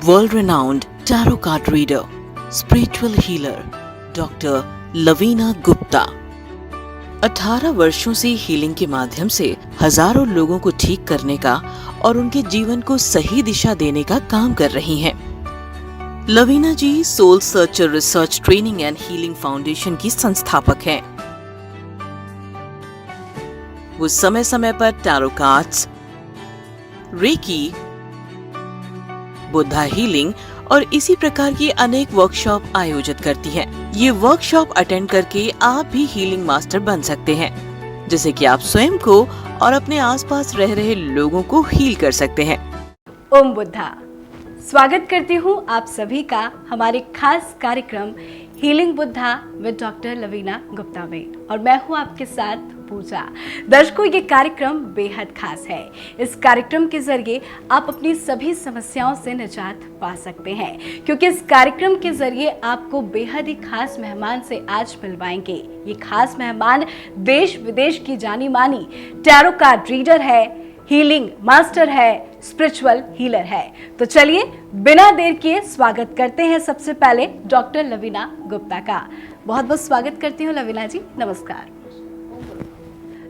world-renowned tarot card reader, spiritual healer, Dr. Lavina Gupta 18 वर्षों से healing के माध्यम से हजारों लोगों को ठीक करने का और उनके जीवन को सही दिशा देने का काम कर रही हैं। Lavina ji soul searcher research training and healing foundation की संस्थापक हैं। वो समय समय पर tarot cards, reiki, Buddha healing और इसी प्रकार की अनेक वर्कशॉप आयोजित करती हैं। ये वर्कशॉप अटेंड करके आप भी हीलिंग मास्टर बन सकते हैं, जिससे कि आप स्वयं को और अपने आसपास रह रहे लोगों को हील कर सकते हैं। ओम बुद्धा। स्वागत करती हूँ आप सभी का हमारे खास कार्यक्रम healing Buddha with doctor Lavina Gupta में, और मैं हूँ आपके साथ पूजा। दर्शकों, ये कार्यक्रम बेहद खास है। इस कार्यक्रम के जरिए आप अपनी सभी समस्याओं से निजात पा सकते हैं, क्योंकि इस कार्यक्रम के जरिए आपको बेहद ही खास मेहमान से आज मिलवाएंगे। ये खास मेहमान देश विदेश की जानी मानी टैरो कार्ड रीडर है, हीलिंग मास्टर है, स्पिरिचुअल हीलर है। तो चलिए बिना देर किए स्वागत करते हैं सबसे पहले डॉक्टर लवीना गुप्ता का। बहुत बहुत स्वागत करती हूँ लवीना जी, नमस्कार।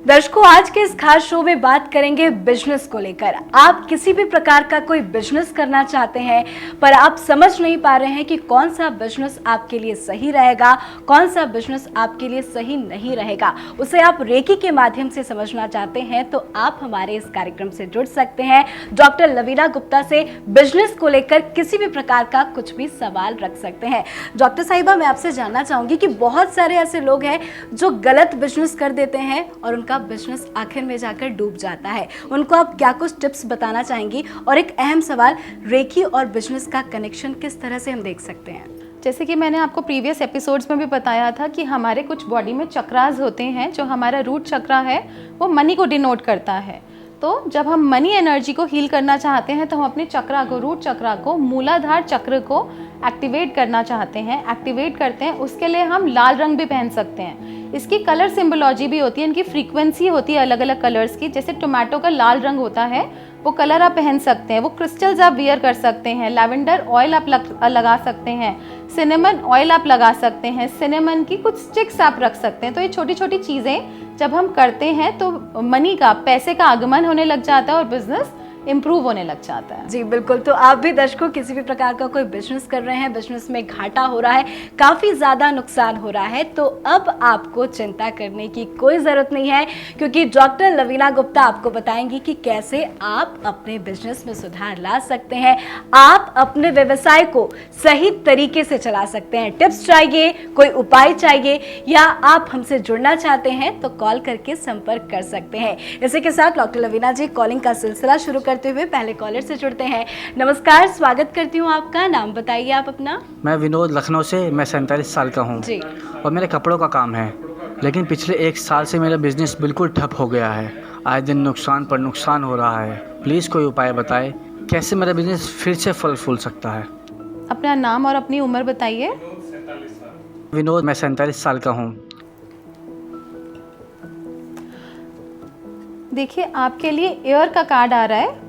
दर्शकों, आज के इस खास शो में बात करेंगे बिजनेस को लेकर। आप किसी भी प्रकार का कोई बिजनेस करना चाहते हैं, पर आप समझ नहीं पा रहे हैं कि कौन सा बिजनेस आपके लिए सही रहेगा, कौन सा बिजनेस आपके लिए सही नहीं रहेगा, उसे आप रेकी के माध्यम से समझना चाहते हैं, तो आप हमारे इस कार्यक्रम से जुड़ सकते हैं। डॉक्टर लवीना गुप्ता से बिजनेस को लेकर किसी भी प्रकार का कुछ भी सवाल रख सकते हैं। डॉक्टर साहिबा, मैं आपसे जानना चाहूंगी कि बहुत सारे ऐसे लोग हैं जो गलत बिजनेस कर देते हैं और उनका बिजनेस आखिर में जाकर डूब जाता है। उनको आप क्या कुछ टिप्स बताना चाहेंगी? और एक अहम सवाल, रेकी और बिजनेस का कनेक्शन किस तरह से हम देख सकते हैं? जैसे कि मैंने आपको प्रीवियस एपिसोड्स में भी बताया था कि हमारे कुछ बॉडी में चक्रास होते हैं। जो हमारा रूट चक्रा है वो मनी को डिनोट करता है। तो जब हम मनी एनर्जी को हील करना चाहते हैं तो हम अपने चक्रा को, रूट चक्रा को, मूलाधार चक्र को एक्टिवेट करना चाहते हैं, एक्टिवेट करते हैं। उसके लिए हम लाल रंग भी पहन सकते हैं। इसकी कलर सिंबोलॉजी भी होती है, इनकी फ्रीक्वेंसी होती है अलग अलग कलर्स की। जैसे टोमेटो का लाल रंग होता है, वो कलर आप पहन सकते हैं। वो क्रिस्टल्स आप वियर कर सकते हैं। लैवेंडर ऑयल आप लगा सकते हैं। सिनेमन ऑयल आप लगा सकते हैं। सिनेमन की कुछ स्टिक्स आप रख सकते हैं। तो ये छोटी छोटी चीज़ें जब हम करते हैं तो मनी का, पैसे का आगमन होने लग जाता है और बिजनेस इम्प्रूव होने लग जाता है। जी बिल्कुल। तो आप भी दर्शकों किसी भी प्रकार का कोई बिजनेस कर रहे हैं, बिजनेस में घाटा हो रहा है, काफ़ी ज़्यादा नुकसान हो रहा है, तो अब आपको चिंता करने की कोई ज़रूरत नहीं है, क्योंकि डॉक्टर लवीना गुप्ता आपको बताएंगी कि कैसे आप अपने बिजनेस में सुधार ला सकते हैं, आप अपने व्यवसाय को सही तरीके से चला सकते हैं। टिप्स चाहिए, कोई उपाय चाहिए, या आप हमसे जुड़ना चाहते हैं तो कॉल करके संपर्क कर सकते हैं। इसी के साथ डॉक्टर लवीना जी कॉलिंग का सिलसिला शुरू करते हुए पहले कॉलर से जुड़ते हैं। नमस्कार, स्वागत करती हूँ आपका। नाम बताइए आप अपना। मैं विनोद, लखनऊ से। मैं 47 साल का हूँ और मेरे कपड़ों का काम है, लेकिन पिछले 1 साल से मेरा बिजनेस बिल्कुल ठप हो गया है। आए दिन नुकसान पर नुकसान हो रहा है। प्लीज़ कोई उपाय बताएं, कैसे मेरा बिजनेस फिर से फल फूल सकता है। अपना नाम और अपनी उम्र बताइए। विनोद, मैं 47 साल का हूँ। देखिए, आपके लिए एयर का कार्ड आ रहा है।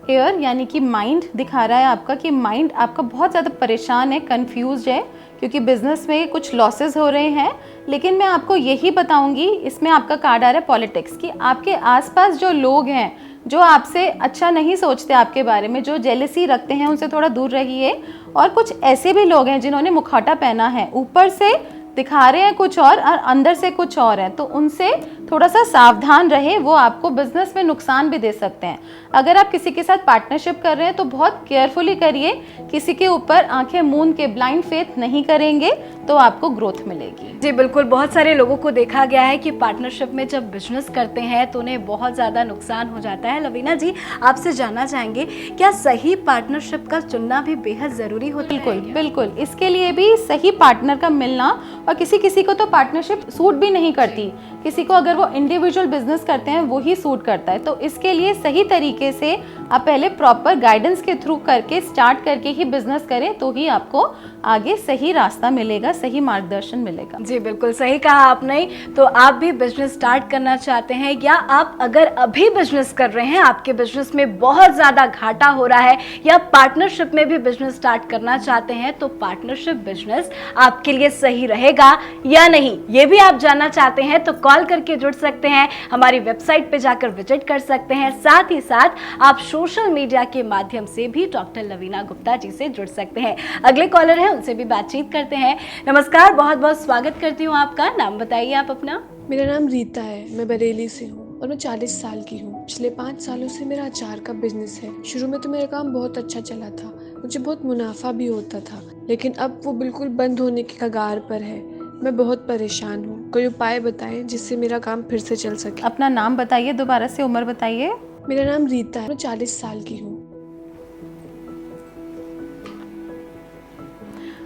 एयर यानी कि माइंड दिखा रहा है आपका, कि माइंड आपका बहुत ज़्यादा परेशान है, कंफ्यूज्ड है, क्योंकि बिजनेस में कुछ लॉसेस हो रहे हैं। लेकिन मैं आपको यही बताऊंगी, इसमें आपका कार्ड आ रहा है पॉलिटिक्स, कि आपके आसपास जो लोग हैं जो आपसे अच्छा नहीं सोचते, आपके बारे में जो जेलसी रखते हैं, उनसे थोड़ा दूर रहिए। और कुछ ऐसे भी लोग हैं जिन्होंने मुखौटा पहना है, ऊपर से दिखा रहे हैं कुछ और अंदर से कुछ और है, तो उनसे थोड़ा सा सावधान रहे। वो आपको बिजनेस में नुकसान भी दे सकते हैं। अगर आप किसी के साथ पार्टनरशिप कर रहे हैं तो बहुत केयरफुली करिए। किसी के ऊपर आंखें मूंद के ब्लाइंड फेथ नहीं करेंगे तो आपको ग्रोथ मिलेगी। जी बिल्कुल। बहुत सारे लोगों को देखा गया है कि पार्टनरशिप में जब बिजनेस करते हैं तो उन्हें बहुत ज़्यादा नुकसान हो जाता है। लवीना जी, आपसे जानना चाहेंगे, क्या सही पार्टनरशिप का चुनना भी बेहद ज़रूरी होता है? बिल्कुल बिल्कुल। इसके लिए भी सही पार्टनर का मिलना, और किसी किसी को तो पार्टनरशिप सूट भी नहीं करती, किसी को अगर वो इंडिविजुअल बिजनेस करते हैं वही सूट करता है। तो इसके लिए सही तरीके से आप पहले प्रॉपर गाइडेंस के थ्रू करके स्टार्ट करके ही बिजनेस करें, तो ही आपको आगे सही रास्ता मिलेगा, सही मार्गदर्शन मिलेगा। जी बिल्कुल सही कहा आपने। तो आप भी बिजनेस स्टार्ट करना चाहते हैं या आप अगर अभी बिजनेस कर रहे हैं, आपके बिजनेस में बहुत ज़्यादा घाटा हो रहा है, या पार्टनरशिप में भी बिजनेस स्टार्ट करना चाहते हैं, तो पार्टनरशिप बिजनेस आपके लिए सही रहेगा या नहीं, ये भी आप जानना चाहते हैं तो कॉल करके जुड़ सकते हैं, हमारी वेबसाइट पे जाकर विजिट कर सकते हैं। साथ ही साथ आप सोशल मीडिया के माध्यम से भी डॉक्टर लवीना गुप्ता जी से जुड़ सकते हैं। अगले कॉलर हैं, उनसे भी बातचीत करते हैं। नमस्कार, बहुत बहुत स्वागत करती हूँ आपका। नाम बताइए आप अपना। मेरा नाम रीता है, मैं बरेली से हूँ और मैं 40 साल की हूँ। पिछले 5 सालों से मेरा अचार का बिजनेस है। शुरू में तो मेरा काम बहुत अच्छा चला था, मुझे बहुत मुनाफा भी होता था, लेकिन अब वो बिल्कुल बंद होने के कगार पर है। मैं बहुत परेशान हूँ, कोई उपाय बताएं जिससे मेरा काम फिर से चल सके। अपना नाम बताइए, दोबारा से उम्र बताइए। मेरा नाम रीता है, मैं 40 साल की हूँ।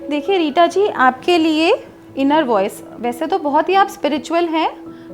देखिए रीटा जी, आपके लिए इनर वॉइस, वैसे तो बहुत ही आप स्पिरिचुअल हैं,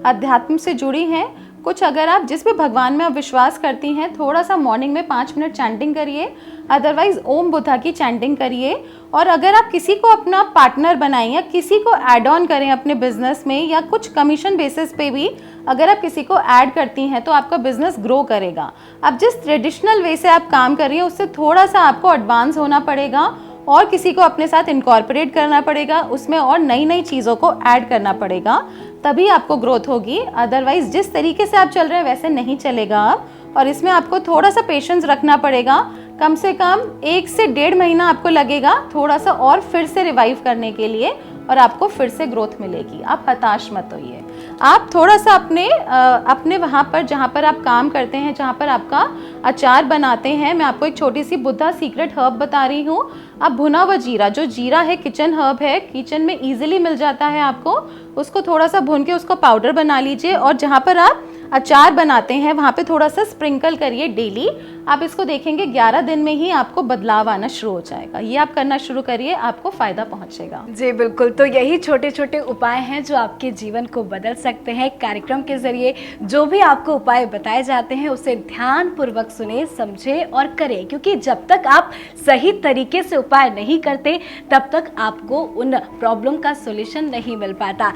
अध्यात्म से जुड़ी हैं। कुछ अगर आप जिस भी भगवान में आप विश्वास करती हैं, थोड़ा सा मॉर्निंग में 5 मिनट चैंटिंग करिए, अदरवाइज ओम बुद्धा की चैंटिंग करिए। और अगर आप किसी को अपना पार्टनर बनाएं या किसी को ऐड ऑन करें अपने बिजनेस में, या कुछ कमीशन बेसिस पे भी अगर आप किसी को ऐड करती हैं, तो आपका बिजनेस ग्रो करेगा। अब जिस ट्रेडिशनल वे से आप काम कर रही हैं उससे थोड़ा सा आपको एडवांस होना पड़ेगा और किसी को अपने साथ इनकॉर्पोरेट करना पड़ेगा, उसमें और नई नई चीज़ों को ऐड करना पड़ेगा, तभी आपको ग्रोथ होगी। अदरवाइज जिस तरीके से आप चल रहे हैं वैसे नहीं चलेगा आप, और इसमें आपको थोड़ा सा पेशेंस रखना पड़ेगा। कम से कम 1 से 1.5 महीना आपको लगेगा थोड़ा सा और फिर से रिवाइव करने के लिए, और आपको फिर से ग्रोथ मिलेगी। आप हताश मत होइए। आप थोड़ा सा अपने वहाँ पर जहाँ पर आप काम करते हैं, जहाँ पर आपका अचार बनाते हैं, मैं आपको एक छोटी सी बुद्धा सीक्रेट हर्ब बता रही हूँ। आप भुना हुआ जीरा, जो जीरा है किचन हर्ब है, किचन में इजीली मिल जाता है आपको, उसको थोड़ा सा भून के उसको पाउडर बना लीजिए, और जहाँ पर आप अचार बनाते हैं वहाँ पे थोड़ा सा स्प्रिंकल करिए डेली। आप इसको देखेंगे 11 दिन में ही आपको बदलाव आना शुरू हो जाएगा। ये आप करना शुरू करिए, आपको फायदा पहुंचेगा। जी बिल्कुल, तो यही छोटे छोटे उपाय हैं जो आपके जीवन को बदल सकते हैं। कार्यक्रम के जरिए जो भी आपको उपाय बताए जाते हैं उसे ध्यान पूर्वक सुने, समझे और करें, क्योंकि जब तक आप सही तरीके से उपाय नहीं करते तब तक आपको उन प्रॉब्लम का सॉल्यूशन नहीं मिल पाता।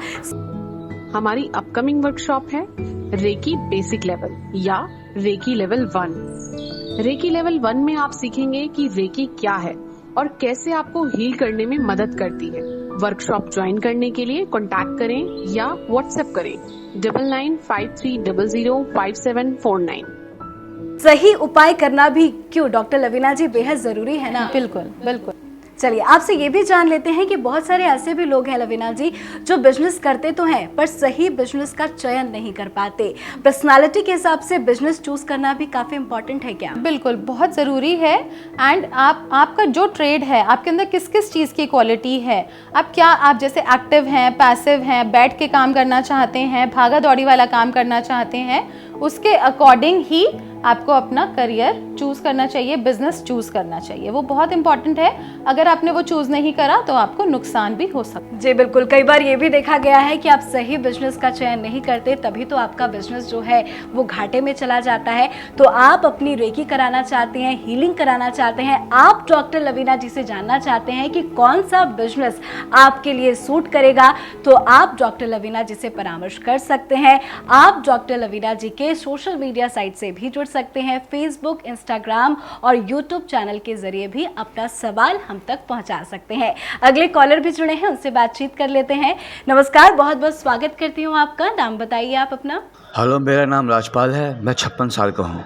हमारी अपकमिंग वर्कशॉप है रेकी बेसिक लेवल या रेकी लेवल 1। रेकी लेवल 1 में आप सीखेंगे कि रेकी क्या है और कैसे आपको हील करने में मदद करती है। वर्कशॉप ज्वाइन करने के लिए कांटेक्ट करें या व्हाट्सएप करें 9953005749। सही उपाय करना भी क्यों डॉक्टर लवीना जी बेहद जरूरी है ना। बिल्कुल बिल्कुल। चलिए आपसे ये भी जान लेते हैं कि बहुत सारे ऐसे भी लोग हैं लवीना जी जो बिजनेस करते तो हैं पर सही बिजनेस का चयन नहीं कर पाते। पर्सनालिटी के हिसाब से बिजनेस चूज करना भी काफी इंपॉर्टेंट है क्या? बिल्कुल, बहुत ज़रूरी है। एंड आपका जो ट्रेड है, आपके अंदर किस किस चीज़ की क्वालिटी है, आप जैसे एक्टिव हैं, पैसिव हैं, बैठ के काम करना चाहते हैं, भागा दौड़ी वाला काम करना चाहते हैं, उसके अकॉर्डिंग ही आपको अपना करियर चूज़ करना चाहिए, बिजनेस चूज़ करना चाहिए। वो बहुत इंपॉर्टेंट है। अगर आपने वो चूज़ नहीं करा तो आपको नुकसान भी हो सकता है। जी बिल्कुल, कई बार ये भी देखा गया है कि आप सही बिजनेस का चयन नहीं करते, तभी तो आपका बिजनेस जो है वो घाटे में चला जाता है। तो आप अपनी रेकी कराना चाहते हैं, हीलिंग कराना चाहते हैं, आप डॉक्टर लवीना जी से जानना चाहते हैं कि कौन सा बिजनेस आपके लिए सूट करेगा, तो आप डॉक्टर लवीना जी से परामर्श कर सकते हैं। आप डॉक्टर लवीना जी के सोशल मीडिया साइट से भी जुड़ सकते हैं, फेसबुक, इंस्टाग्राम और यूट्यूब चैनल के जरिए भी अपना सवाल हम तक पहुंचा सकते हैं। अगले कॉलर भी जुड़े हैं, उनसे बातचीत कर लेते हैं। नमस्कार, बहुत बहुत स्वागत करती हूं आपका। नाम बताइए आप अपना। हेलो, मेरा नाम राजपाल है, मैं 56 साल का हूँ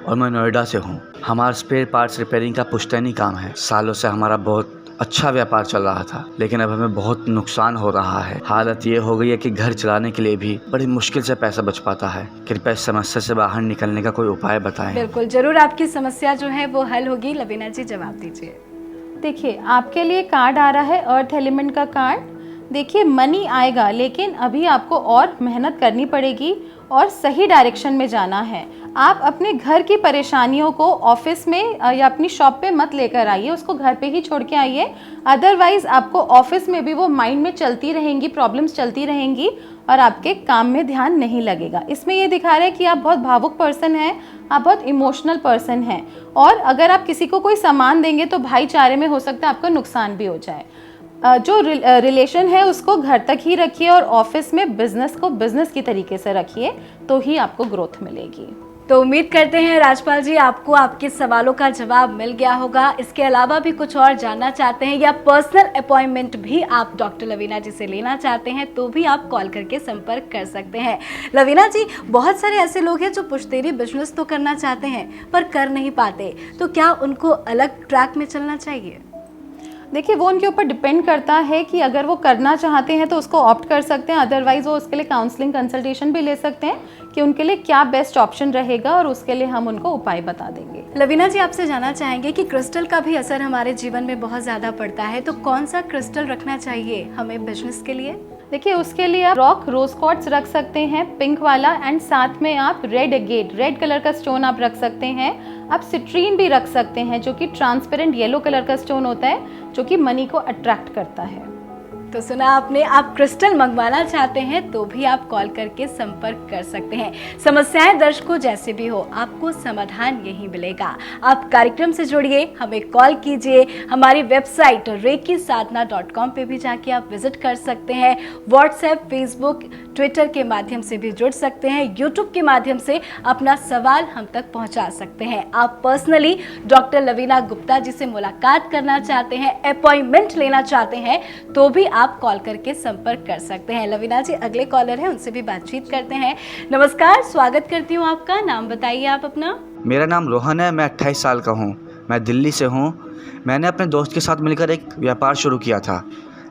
और मैं नोएडा से हूँ। हमारा स्पेयर पार्ट्स रिपेयरिंग का पुश्तैनी काम है। सालों से हमारा बहुत अच्छा व्यापार चल रहा था, लेकिन अब हमें बहुत नुकसान हो रहा है। हालत ये हो गई है कि घर चलाने के लिए भी बड़ी मुश्किल से पैसा बच पाता है। कृपया इस समस्या से बाहर निकलने का कोई उपाय बताएं। बिल्कुल, जरूर आपकी समस्या जो है वो हल होगी। लवीना जी जवाब दीजिए। देखिए, आपके लिए कार्ड आ रहा है अर्थ एलिमेंट का कार्ड। देखिए मनी आएगा, लेकिन अभी आपको और मेहनत करनी पड़ेगी और सही डायरेक्शन में जाना है। आप अपने घर की परेशानियों को ऑफिस में या अपनी शॉप पे मत लेकर आइए, उसको घर पे ही छोड़ के आइए। अदरवाइज आपको ऑफिस में भी वो माइंड में चलती रहेंगी, प्रॉब्लम्स चलती रहेंगी और आपके काम में ध्यान नहीं लगेगा। इसमें ये दिखा रहा है कि आप बहुत भावुक पर्सन हैं, आप बहुत इमोशनल पर्सन हैं, और अगर आप किसी को कोई सामान देंगे तो भाईचारे में हो सकता है आपका नुकसान भी हो जाए। जो रिलेशन है उसको घर तक ही रखिए और ऑफिस में बिजनेस को बिजनेस की तरीके से रखिए, तो ही आपको ग्रोथ मिलेगी। तो उम्मीद करते हैं राजपाल जी आपको आपके सवालों का जवाब मिल गया होगा। इसके अलावा भी कुछ और जानना चाहते हैं या पर्सनल अपॉइंटमेंट भी आप डॉक्टर लवीना जी से लेना चाहते हैं तो भी आप कॉल करके संपर्क कर सकते हैं। लवीना जी, बहुत सारे ऐसे लोग हैं जो पुश्तैनी बिजनेस तो करना चाहते हैं पर कर नहीं पाते, तो क्या उनको अलग ट्रैक में चलना चाहिए? देखिए वो उनके ऊपर डिपेंड करता है कि अगर वो करना चाहते हैं तो उसको ऑप्ट कर सकते हैं, अदरवाइज वो उसके लिए काउंसलिंग कंसल्टेशन भी ले सकते हैं कि उनके लिए क्या बेस्ट ऑप्शन रहेगा और उसके लिए हम उनको उपाय बता देंगे। लवीना जी, आपसे जानना चाहेंगे कि क्रिस्टल का भी असर हमारे जीवन में बहुत ज़्यादा पड़ता है, तो कौन सा क्रिस्टल रखना चाहिए हमें बिजनेस के लिए? देखिए उसके लिए आप रॉक रोज क्वार्ट्ज रख सकते हैं, पिंक वाला, एंड साथ में आप रेड एगेट, रेड कलर का स्टोन आप रख सकते हैं। आप सिट्रीन भी रख सकते हैं जो कि ट्रांसपेरेंट येलो कलर का स्टोन होता है, जो कि मनी को अट्रैक्ट करता है। तो सुना आपने, आप क्रिस्टल मंगवाना चाहते हैं तो भी आप कॉल करके संपर्क कर सकते हैं। समस्याएं दर्शकों जैसे भी हो, आपको समाधान यही मिलेगा। आप कार्यक्रम से जुड़िए, हमें कॉल कीजिए। हमारी वेबसाइट reiki sadhana.com पे भी जाके आप विजिट कर सकते हैं। व्हाट्सएप, फेसबुक, ट्विटर के माध्यम से भी जुड़ सकते हैं। यूट्यूब के माध्यम से अपना सवाल हम तक पहुंचा सकते हैं। आप पर्सनली डॉक्टर लवीना गुप्ता जी से मुलाकात करना चाहते हैं, अपॉइंटमेंट लेना चाहते हैं, तो भी आप कॉल करके संपर्क कर सकते हैं। लवीना जी, अगले कॉलर हैं, उनसे भी बातचीत करते हैं। नमस्कार, स्वागत करती हूँ आपका। नाम बताइए आप अपना। मेरा नाम रोहन है, मैं 28 साल का हूँ, मैं दिल्ली से हूँ। मैंने अपने दोस्त के साथ मिलकर एक व्यापार शुरू किया था,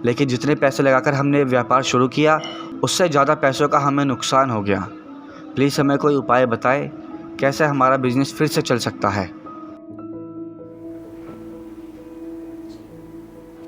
लेकिन जितने पैसे लगाकर हमने व्यापार शुरू किया उससे ज़्यादा पैसों का हमें नुकसान हो गया। प्लीज़ हमें कोई उपाय बताएं कैसे हमारा बिजनेस फिर से चल सकता है।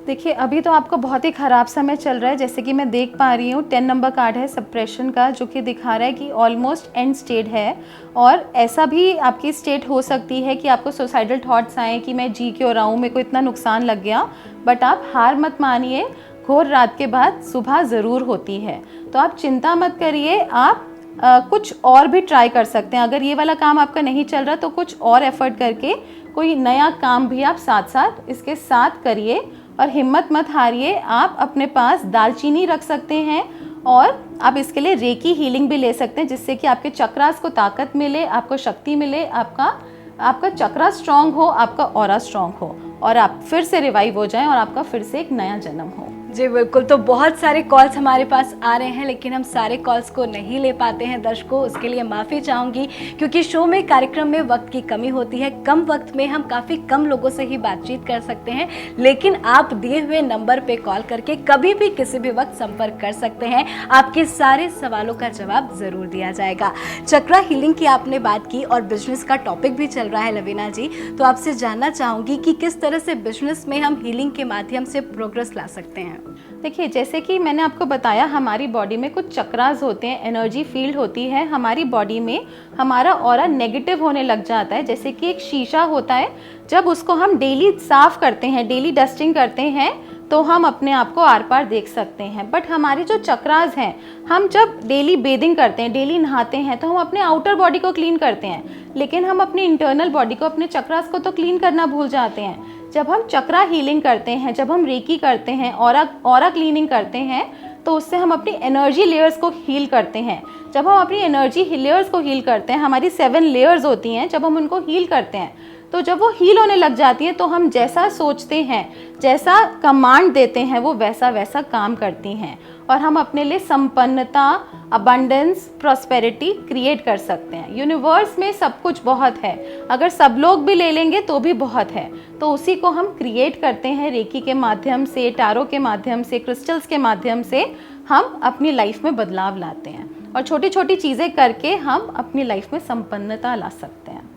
देखिए अभी तो आपको बहुत ही ख़राब समय चल रहा है, जैसे कि मैं देख पा रही हूँ 10 नंबर कार्ड है सप्रेशन का, जो कि दिखा रहा है कि ऑलमोस्ट एंड स्टेट है। और ऐसा भी आपकी स्टेट हो सकती है कि आपको सुसाइडल थॉट्स आए कि मैं जी क्यों रहा हूँ, मेरे को इतना नुकसान लग गया। बट आप हार मत मानिए, घोर रात के बाद सुबह ज़रूर होती है, तो आप चिंता मत करिए। आप कुछ और भी ट्राई कर सकते हैं। अगर ये वाला काम आपका नहीं चल रहा तो कुछ और एफर्ट करके कोई नया काम भी आप साथ साथ इसके साथ करिए और हिम्मत मत हारिए। आप अपने पास दालचीनी रख सकते हैं और आप इसके लिए रेकी हीलिंग भी ले सकते हैं, जिससे कि आपके चक्रास को ताकत मिले, आपको शक्ति मिले, आपका चक्रा स्ट्रांग हो, आपका ऑरा स्ट्रांग हो और आप फिर से रिवाइव हो जाएं और आपका फिर से एक नया जन्म हो। जी बिल्कुल। तो बहुत सारे कॉल्स हमारे पास आ रहे हैं, लेकिन हम सारे कॉल्स को नहीं ले पाते हैं दर्शकों, उसके लिए माफ़ी चाहूँगी, क्योंकि शो में, कार्यक्रम में वक्त की कमी होती है। कम वक्त में हम काफ़ी कम लोगों से ही बातचीत कर सकते हैं, लेकिन आप दिए हुए नंबर पे कॉल करके कभी भी किसी भी वक्त संपर्क कर सकते हैं। आपके सारे सवालों का जवाब ज़रूर दिया जाएगा। चक्रा हीलिंग की आपने बात की और बिजनेस का टॉपिक भी चल रहा है लवीना जी, तो आपसे जानना चाहूँगी कि किस तरह से बिजनेस में हम हीलिंग के माध्यम से प्रोग्रेस ला सकते हैं। देखिए जैसे कि मैंने आपको बताया, हमारी बॉडी में कुछ चक्रास होते हैं, एनर्जी फील्ड होती है हमारी बॉडी में। हमारा ऑरा नेगेटिव होने लग जाता है, जैसे कि एक शीशा होता है, जब उसको हम डेली साफ करते हैं, डेली डस्टिंग करते हैं, तो हम अपने आप को आर पार देख सकते हैं। बट हमारे जो चक्रास हैं, हम जब डेली बेदिंग करते हैं, डेली नहाते हैं, तो हम अपने आउटर बॉडी को क्लीन करते हैं, लेकिन हम अपनी इंटरनल बॉडी को, अपने चक्रास को तो क्लीन करना भूल जाते हैं। जब हम चक्रा हीलिंग करते हैं, जब हम रेकी करते हैं, ऑरा क्लीनिंग करते हैं, तो उससे हम अपनी एनर्जी लेयर्स को हील करते हैं। जब हम अपनी एनर्जी लेयर्स को हील करते हैं, हमारी 7 लेयर्स होती हैं, जब हम उनको हील करते हैं, तो जब वो हील होने लग जाती है, तो हम जैसा सोचते हैं, जैसा कमांड देते हैं, वो वैसा वैसा काम करती हैं और हम अपने लिए संपन्नता, अबंडेंस, प्रॉस्पेरिटी क्रिएट कर सकते हैं। यूनिवर्स में सब कुछ बहुत है, अगर सब लोग भी ले लेंगे तो भी बहुत है। तो उसी को हम क्रिएट करते हैं रेकी के माध्यम से, टारो के माध्यम से, क्रिस्टल्स के माध्यम से हम अपनी लाइफ में बदलाव लाते हैं और छोटी छोटी चीज़ें करके हम अपनी लाइफ में संपन्नता ला सकते हैं।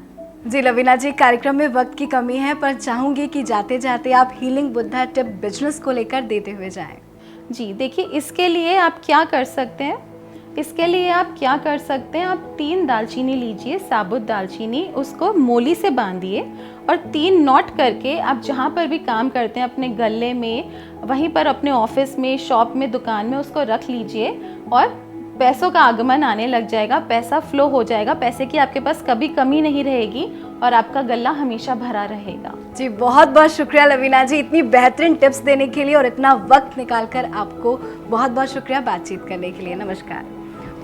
जी लवीना जी, कार्यक्रम में वक्त की कमी है, पर चाहूँगी कि जाते जाते आप हीलिंग बुद्धा टिप बिजनेस को लेकर देते हुए जाएं। जी देखिए, इसके लिए आप क्या कर सकते हैं, आप 3 दालचीनी लीजिए, साबुत दालचीनी, उसको मोली से बांधिए और 3 नॉट करके आप जहाँ पर भी काम करते हैं, अपने गले में, वहीं पर अपने ऑफिस में, शॉप में, दुकान में उसको रख लीजिए और पैसों का आगमन आने लग जाएगा, पैसा फ्लो हो जाएगा, पैसे की आपके पास कभी कमी नहीं रहेगी और आपका गला हमेशा भरा रहेगा। जी बहुत बहुत शुक्रिया लवीना जी, इतनी बेहतरीन टिप्स देने के लिए और इतना वक्त निकालकर आपको बहुत बहुत शुक्रिया बातचीत करने के लिए। नमस्कार।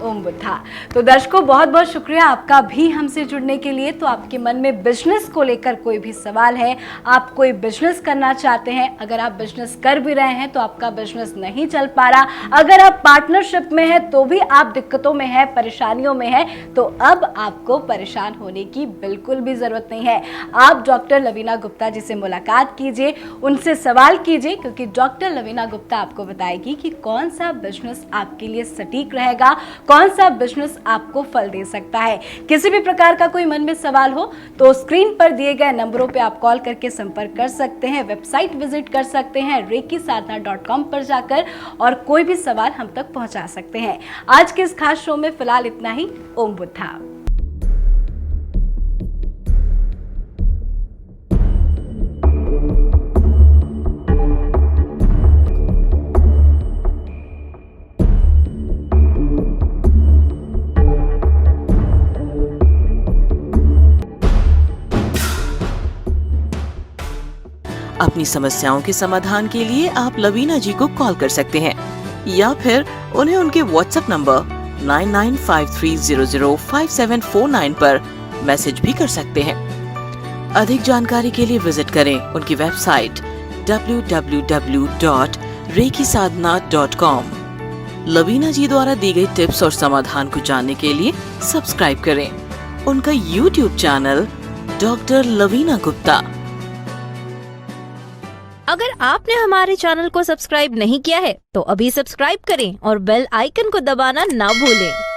ओम बुद्धा। तो दर्शकों बहुत बहुत शुक्रिया आपका भी हमसे जुड़ने के लिए। तो आपके मन में बिजनेस को लेकर कोई भी सवाल है, आप कोई बिजनेस करना चाहते हैं, अगर आप बिजनेस कर भी रहे हैं तो आपका बिजनेस नहीं चल पा रहा, अगर आप पार्टनरशिप में हैं तो भी आप दिक्कतों में हैं, परेशानियों में हैं, तो अब आपको परेशान होने की बिल्कुल भी जरूरत नहीं है। आप डॉक्टर लवीना गुप्ता जी से मुलाकात कीजिए, उनसे सवाल कीजिए, क्योंकि डॉक्टर लवीना गुप्ता आपको बताएगी कि कौन सा बिजनेस आपके लिए सटीक रहेगा, कौन सा बिजनेस आपको फल दे सकता है। किसी भी प्रकार का कोई मन में सवाल हो तो स्क्रीन पर दिए गए नंबरों पे आप कॉल करके संपर्क कर सकते हैं, वेबसाइट विजिट कर सकते हैं reikisadhana.com पर जाकर और कोई भी सवाल हम तक पहुंचा सकते हैं। आज के इस खास शो में फिलहाल इतना ही। ओम बुद्धा। अपनी समस्याओं के समाधान के लिए आप लवीना जी को कॉल कर सकते हैं या फिर उन्हें उनके व्हाट्सएप नंबर 9953005749 पर मैसेज भी कर सकते हैं। अधिक जानकारी के लिए विजिट करें उनकी वेबसाइट www.reikisadhana.com। लवीना जी द्वारा दी गई टिप्स और समाधान को जानने के लिए सब्सक्राइब करें उनका YouTube channel doctor Lavina Gupta. अगर आपने हमारे चैनल को सब्सक्राइब नहीं किया है तो अभी सब्सक्राइब करें और बेल आइकन को दबाना ना भूलें।